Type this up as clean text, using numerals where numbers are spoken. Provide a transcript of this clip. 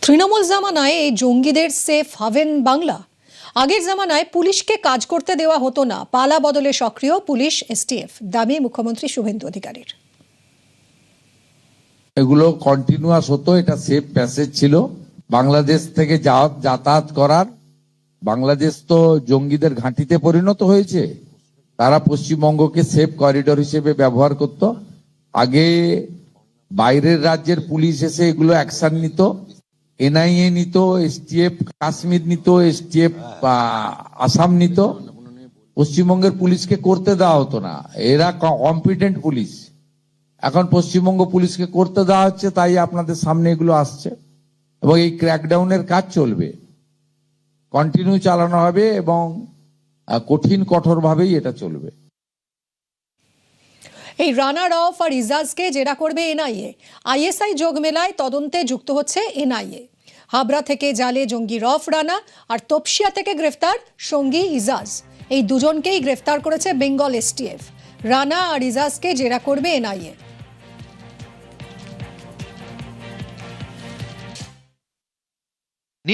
তৃণমূল জামানায় এই জঙ্গিদের সেফ হাভেন বাংলা। আগের জামানায় পুলিশকে কাজ করতে দেওয়া হতো না, পালা বদলে সক্রিয় পুলিশ এসটিএফ, দাবি মুখ্যমন্ত্রী শুভেন্দু অধিকারীর। এগুলো কন্টিনিউয়াস হতো, এটা সেফ প্যাসেজ ছিল বাংলাদেশ থেকে যাতায়াত করার। বাংলাদেশ তো জঙ্গিদের ঘাঁটিতে পরিণত হয়েছে, তারা পশ্চিমবঙ্গকে সেফ করিডোর হিসেবে ব্যবহার করত। আগে বাইরের রাজ্যের পুলিশ এসে এগুলো অ্যাকশন নিত, এনআইএ নিত, এসটিএফ কাশ্মীর নিত, এসটিএফ আসাম নিত। পশ্চিমবঙ্গের পুলিশকে করতে দেওয়া হতো না, এরা কম্পিটেন্ট পুলিশ। এখন পশ্চিমবঙ্গ পুলিশকে করতে দেওয়া হচ্ছে, তাই আপনাদের সামনে এগুলো আসছে এবং এই ক্র্যাকডাউনের কাজ চলবে, কন্টিনিউ চালানো হবে এবং কঠোরভাবেই এটা চলবে। এই রানার অফ আর ইজাজকে জেরা করবে এনআইএ। আইএসআই যোগ মেলায় তদন্তে যুক্ত হচ্ছে এনআইএ। হাবড়া থেকে জালে জঙ্গি রফ রানা আর তপসিয়া থেকে গ্রেফতার সঙ্গী ইজাজ, এই দুজনকেই গ্রেফতার করেছে বেঙ্গল এসটিএফ। রানা আর ইজাজকে জেরা করবে এনআইএ।